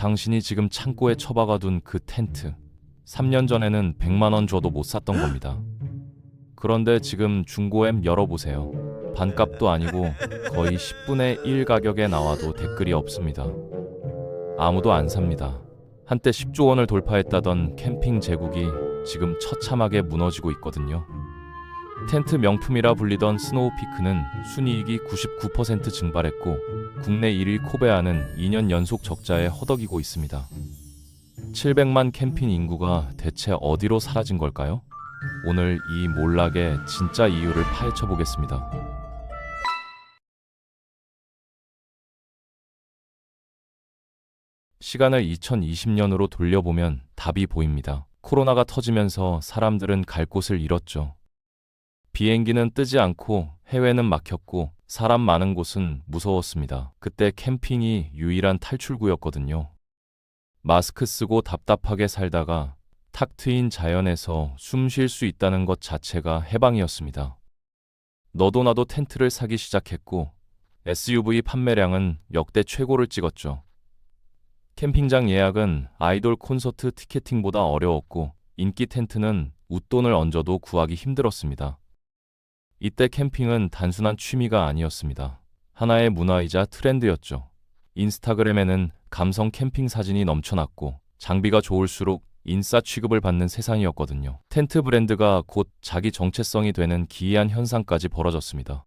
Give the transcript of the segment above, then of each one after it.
당신이 지금 창고에 처박아둔 그 텐트, 3년 전에는 100만 원 줘도 못 샀던 겁니다. 그런데 지금 중고엠 열어보세요. 반값도 아니고 거의 10분의 1 가격에 나와도 댓글이 없습니다. 아무도 안 삽니다. 한때 10조 원을 돌파했다던 캠핑 제국이 지금 처참하게 무너지고 있거든요. 텐트 명품이라 불리던 스노우피크는 순이익이 99% 증발했고 국내 1위 코베아는 2년 연속 적자에 허덕이고 있습니다. 700만 캠핑 인구가 대체 어디로 사라진 걸까요? 오늘 이 몰락의 진짜 이유를 파헤쳐 보겠습니다. 시간을 2020년으로 돌려보면 답이 보입니다. 코로나가 터지면서 사람들은 갈 곳을 잃었죠. 비행기는 뜨지 않고 해외는 막혔고 사람 많은 곳은 무서웠습니다. 그때 캠핑이 유일한 탈출구였거든요. 마스크 쓰고 답답하게 살다가 탁 트인 자연에서 숨 쉴 수 있다는 것 자체가 해방이었습니다. 너도 나도 텐트를 사기 시작했고 SUV 판매량은 역대 최고를 찍었죠. 캠핑장 예약은 아이돌 콘서트 티켓팅보다 어려웠고 인기 텐트는 웃돈을 얹어도 구하기 힘들었습니다. 이때 캠핑은 단순한 취미가 아니었습니다. 하나의 문화이자 트렌드였죠. 인스타그램에는 감성 캠핑 사진이 넘쳐났고 장비가 좋을수록 인싸 취급을 받는 세상이었거든요. 텐트 브랜드가 곧 자기 정체성이 되는 기이한 현상까지 벌어졌습니다.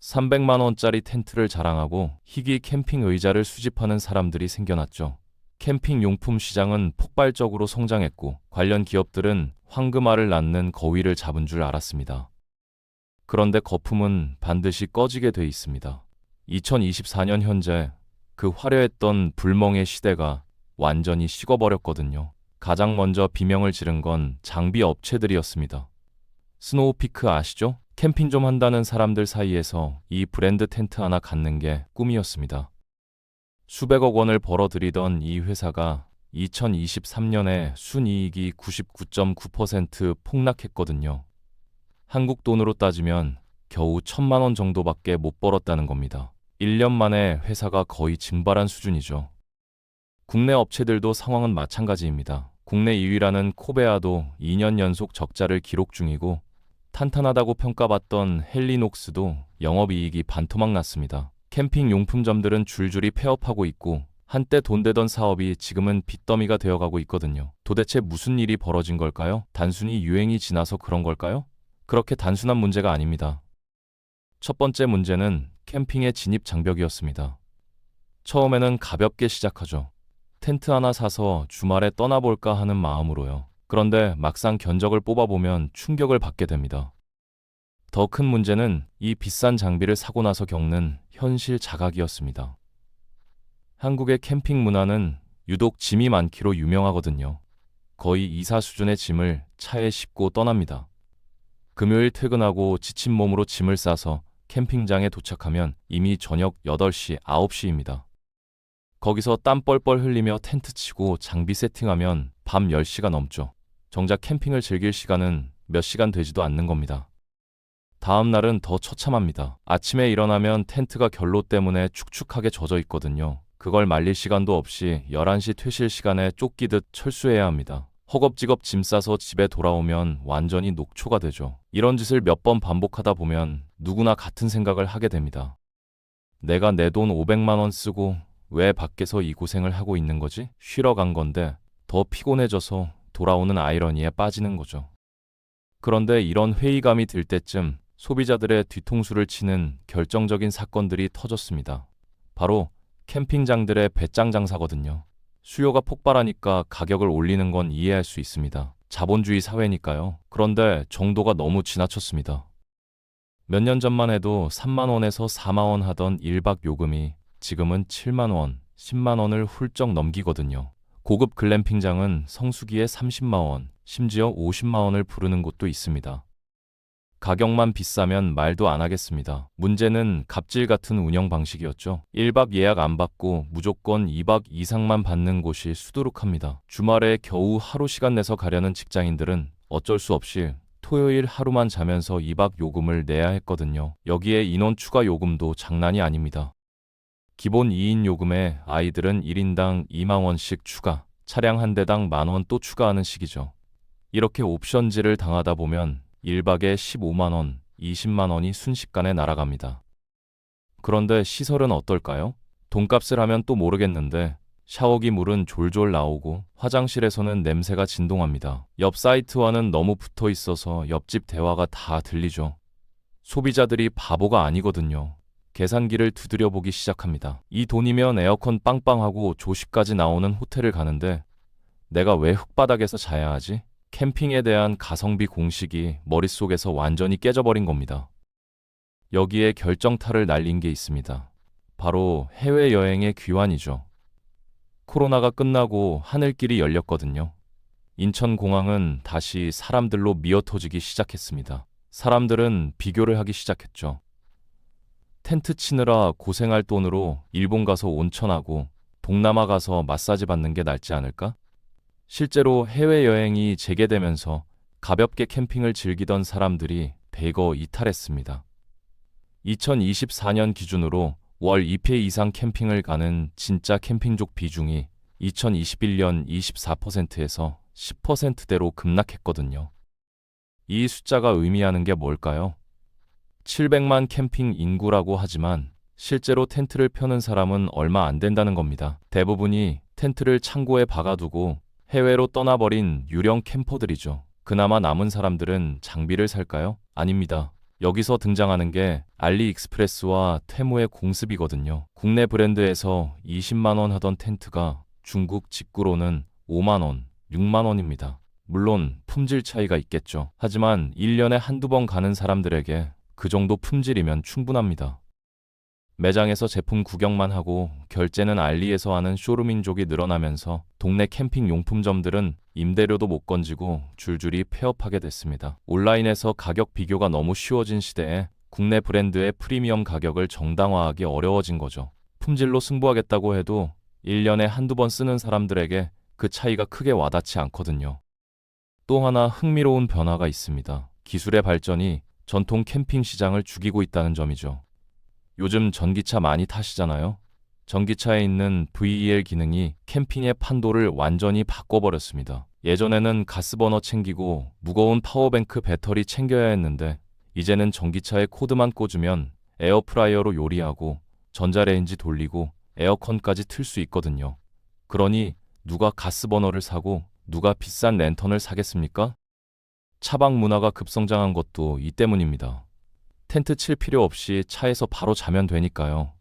300만 원짜리 텐트를 자랑하고 희귀 캠핑 의자를 수집하는 사람들이 생겨났죠. 캠핑 용품 시장은 폭발적으로 성장했고 관련 기업들은 황금알을 낳는 거위를 잡은 줄 알았습니다. 그런데 거품은 반드시 꺼지게 돼 있습니다. 2024년 현재 그 화려했던 불멍의 시대가 완전히 식어버렸거든요. 가장 먼저 비명을 지른 건 장비 업체들이었습니다. 스노우피크 아시죠? 캠핑 좀 한다는 사람들 사이에서 이 브랜드 텐트 하나 갖는 게 꿈이었습니다. 수백억 원을 벌어들이던 이 회사가 2023년에 순이익이 99.9% 폭락했거든요. 한국 돈으로 따지면 겨우 1,000만 원 정도밖에 못 벌었다는 겁니다. 1년 만에 회사가 거의 증발한 수준이죠. 국내 업체들도 상황은 마찬가지입니다. 국내 2위라는 코베아도 2년 연속 적자를 기록 중이고 탄탄하다고 평가받던 헬리녹스도 영업이익이 반토막 났습니다. 캠핑 용품점들은 줄줄이 폐업하고 있고 한때 돈 되던 사업이 지금은 빚더미가 되어가고 있거든요. 도대체 무슨 일이 벌어진 걸까요? 단순히 유행이 지나서 그런 걸까요? 그렇게 단순한 문제가 아닙니다. 첫 번째 문제는 캠핑의 진입 장벽이었습니다. 처음에는 가볍게 시작하죠. 텐트 하나 사서 주말에 떠나볼까 하는 마음으로요. 그런데 막상 견적을 뽑아보면 충격을 받게 됩니다. 더 큰 문제는 이 비싼 장비를 사고 나서 겪는 현실 자각이었습니다. 한국의 캠핑 문화는 유독 짐이 많기로 유명하거든요. 거의 이사 수준의 짐을 차에 싣고 떠납니다. 금요일 퇴근하고 지친 몸으로 짐을 싸서 캠핑장에 도착하면 이미 저녁 8시, 9시입니다. 거기서 땀 뻘뻘 흘리며 텐트 치고 장비 세팅하면 밤 10시가 넘죠. 정작 캠핑을 즐길 시간은 몇 시간 되지도 않는 겁니다. 다음 날은 더 처참합니다. 아침에 일어나면 텐트가 결로 때문에 축축하게 젖어 있거든요. 그걸 말릴 시간도 없이 11시 퇴실 시간에 쫓기듯 철수해야 합니다. 허겁지겁 짐 싸서 집에 돌아오면 완전히 녹초가 되죠. 이런 짓을 몇 번 반복하다 보면 누구나 같은 생각을 하게 됩니다. 내가 내 돈 500만 원 쓰고 왜 밖에서 이 고생을 하고 있는 거지? 쉬러 간 건데 더 피곤해져서 돌아오는 아이러니에 빠지는 거죠. 그런데 이런 회의감이 들 때쯤 소비자들의 뒤통수를 치는 결정적인 사건들이 터졌습니다. 바로 캠핑장들의 배짱 장사거든요. 수요가 폭발하니까 가격을 올리는 건 이해할 수 있습니다. 자본주의 사회니까요. 그런데 정도가 너무 지나쳤습니다. 몇 년 전만 해도 3만 원에서 4만 원 하던 1박 요금이 지금은 7만 원, 10만 원을 훌쩍 넘기거든요. 고급 글램핑장은 성수기에 30만 원, 심지어 50만 원을 부르는 곳도 있습니다. 가격만 비싸면 말도 안 하겠습니다. 문제는 갑질 같은 운영 방식이었죠. 1박 예약 안 받고 무조건 2박 이상만 받는 곳이 수두룩합니다. 주말에 겨우 하루 시간 내서 가려는 직장인들은 어쩔 수 없이 토요일 하루만 자면서 2박 요금을 내야 했거든요. 여기에 인원 추가 요금도 장난이 아닙니다. 기본 2인 요금에 아이들은 1인당 2만 원씩 추가, 차량 한 대당 10,000원 또 추가하는 식이죠. 이렇게 옵션제를 당하다 보면 1박에 15만 원, 20만 원이 순식간에 날아갑니다. 그런데 시설은 어떨까요? 돈값을 하면 또 모르겠는데 샤워기 물은 졸졸 나오고 화장실에서는 냄새가 진동합니다. 옆 사이트와는 너무 붙어 있어서 옆집 대화가 다 들리죠. 소비자들이 바보가 아니거든요. 계산기를 두드려보기 시작합니다. 이 돈이면 에어컨 빵빵하고 조식까지 나오는 호텔을 가는데 내가 왜 흙바닥에서 자야 하지? 캠핑에 대한 가성비 공식이 머릿속에서 완전히 깨져버린 겁니다. 여기에 결정타를 날린 게 있습니다. 바로 해외여행의 귀환이죠. 코로나가 끝나고 하늘길이 열렸거든요. 인천공항은 다시 사람들로 미어터지기 시작했습니다. 사람들은 비교를 하기 시작했죠. 텐트 치느라 고생할 돈으로 일본 가서 온천하고 동남아 가서 마사지 받는 게 낫지 않을까? 실제로 해외여행이 재개되면서 가볍게 캠핑을 즐기던 사람들이 대거 이탈했습니다. 2024년 기준으로 월 2회 이상 캠핑을 가는 진짜 캠핑족 비중이 2021년 24%에서 10%대로 급락했거든요. 이 숫자가 의미하는 게 뭘까요? 700만 캠핑 인구라고 하지만 실제로 텐트를 펴는 사람은 얼마 안 된다는 겁니다. 대부분이 텐트를 창고에 박아두고 해외로 떠나버린 유령 캠퍼들이죠. 그나마 남은 사람들은 장비를 살까요? 아닙니다. 여기서 등장하는 게 알리익스프레스와 테무의 공습이거든요. 국내 브랜드에서 20만 원 하던 텐트가 중국 직구로는 5만 원, 6만 원입니다. 물론 품질 차이가 있겠죠. 하지만 1년에 한두 번 가는 사람들에게 그 정도 품질이면 충분합니다. 매장에서 제품 구경만 하고 결제는 알리에서 하는 쇼루민족이 늘어나면서 동네 캠핑 용품점들은 임대료도 못 건지고 줄줄이 폐업하게 됐습니다. 온라인에서 가격 비교가 너무 쉬워진 시대에 국내 브랜드의 프리미엄 가격을 정당화하기 어려워진 거죠. 품질로 승부하겠다고 해도 1년에 한두 번 쓰는 사람들에게 그 차이가 크게 와닿지 않거든요. 또 하나 흥미로운 변화가 있습니다. 기술의 발전이 전통 캠핑 시장을 죽이고 있다는 점이죠. 요즘 전기차 많이 타시잖아요. 전기차에 있는 VEL 기능이 캠핑의 판도를 완전히 바꿔버렸습니다. 예전에는 가스버너 챙기고 무거운 파워뱅크 배터리 챙겨야 했는데 이제는 전기차에 코드만 꽂으면 에어프라이어로 요리하고 전자레인지 돌리고 에어컨까지 틀 수 있거든요. 그러니 누가 가스버너를 사고 누가 비싼 랜턴을 사겠습니까? 차박 문화가 급성장한 것도 이 때문입니다. 텐트 칠 필요 없이 차에서 바로 자면 되니까요.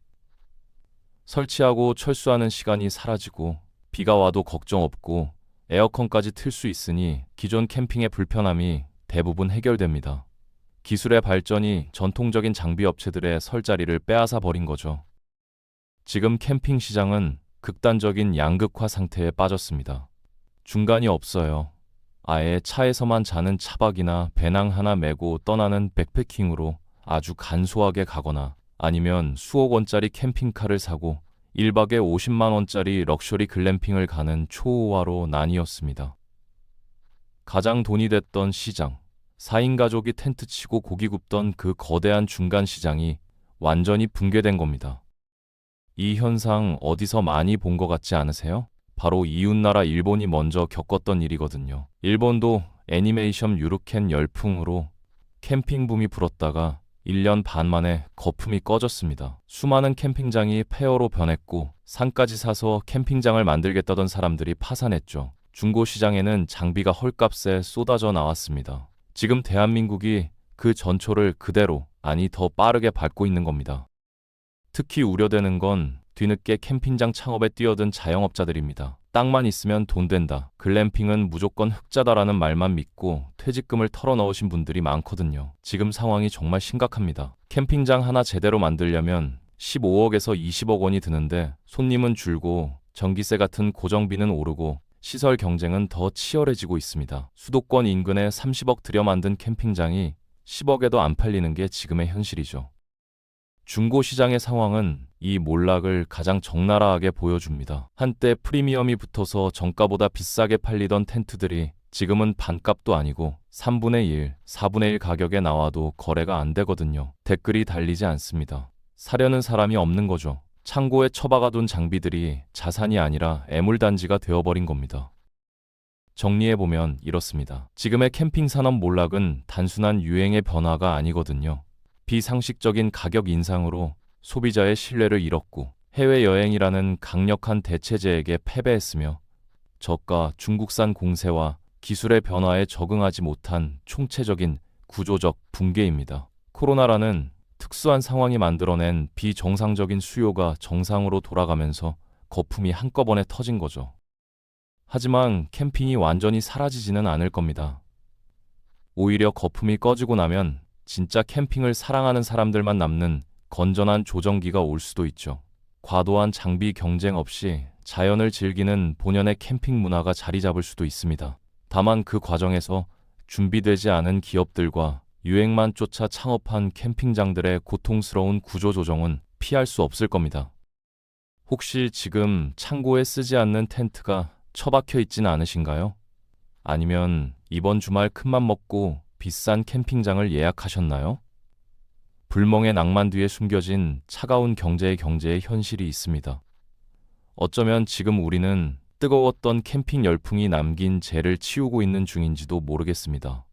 설치하고 철수하는 시간이 사라지고 비가 와도 걱정 없고 에어컨까지 틀 수 있으니 기존 캠핑의 불편함이 대부분 해결됩니다. 기술의 발전이 전통적인 장비 업체들의 설 자리를 빼앗아 버린 거죠. 지금 캠핑 시장은 극단적인 양극화 상태에 빠졌습니다. 중간이 없어요. 아예 차에서만 자는 차박이나 배낭 하나 메고 떠나는 백패킹으로 아주 간소하게 가거나 아니면 수억 원짜리 캠핑카를 사고 1박에 50만 원짜리 럭셔리 글램핑을 가는 초호화로 나뉘었습니다. 가장 돈이 됐던 시장, 4인 가족이 텐트 치고 고기 굽던 그 거대한 중간 시장이 완전히 붕괴된 겁니다. 이 현상 어디서 많이 본 것 같지 않으세요? 바로 이웃나라 일본이 먼저 겪었던 일이거든요. 일본도 애니메이션 유르켄 열풍으로 캠핑 붐이 불었다가 1년 반 만에 거품이 꺼졌습니다. 수많은 캠핑장이 폐허로 변했고 산까지 사서 캠핑장을 만들겠다던 사람들이 파산했죠. 중고시장에는 장비가 헐값에 쏟아져 나왔습니다. 지금 대한민국이 그 전초를 그대로, 아니 더 빠르게 밟고 있는 겁니다. 특히 우려되는 건 뒤늦게 캠핑장 창업에 뛰어든 자영업자들입니다. 땅만 있으면 돈 된다. 글램핑은 무조건 흑자다라는 말만 믿고 퇴직금을 털어넣으신 분들이 많거든요. 지금 상황이 정말 심각합니다. 캠핑장 하나 제대로 만들려면 15억에서 20억 원이 드는데 손님은 줄고 전기세 같은 고정비는 오르고 시설 경쟁은 더 치열해지고 있습니다. 수도권 인근에 30억 들여 만든 캠핑장이 10억에도 안 팔리는 게 지금의 현실이죠. 중고시장의 상황은 이 몰락을 가장 적나라하게 보여줍니다. 한때 프리미엄이 붙어서 정가보다 비싸게 팔리던 텐트들이 지금은 반값도 아니고 3분의 1, 4분의 1 가격에 나와도 거래가 안 되거든요. 댓글이 달리지 않습니다. 사려는 사람이 없는 거죠. 창고에 처박아둔 장비들이 자산이 아니라 애물단지가 되어버린 겁니다. 정리해보면 이렇습니다. 지금의 캠핑 산업 몰락은 단순한 유행의 변화가 아니거든요. 비상식적인 가격 인상으로 소비자의 신뢰를 잃었고 해외여행이라는 강력한 대체제에게 패배했으며 저가 중국산 공세와 기술의 변화에 적응하지 못한 총체적인 구조적 붕괴입니다. 코로나라는 특수한 상황이 만들어낸 비정상적인 수요가 정상으로 돌아가면서 거품이 한꺼번에 터진 거죠. 하지만 캠핑이 완전히 사라지지는 않을 겁니다. 오히려 거품이 꺼지고 나면 진짜 캠핑을 사랑하는 사람들만 남는 건전한 조정기가 올 수도 있죠. 과도한 장비 경쟁 없이 자연을 즐기는 본연의 캠핑 문화가 자리 잡을 수도 있습니다. 다만 그 과정에서 준비되지 않은 기업들과 유행만 쫓아 창업한 캠핑장들의 고통스러운 구조조정은 피할 수 없을 겁니다. 혹시 지금 창고에 쓰지 않는 텐트가 처박혀 있진 않으신가요? 아니면 이번 주말 큰맘 먹고 비싼 캠핑장을 예약하셨나요? 불멍의 낭만 뒤에 숨겨진 차가운 경제의 현실이 있습니다. 어쩌면 지금 우리는 뜨거웠던 캠핑 열풍이 남긴 재를 치우고 있는 중인지도 모르겠습니다.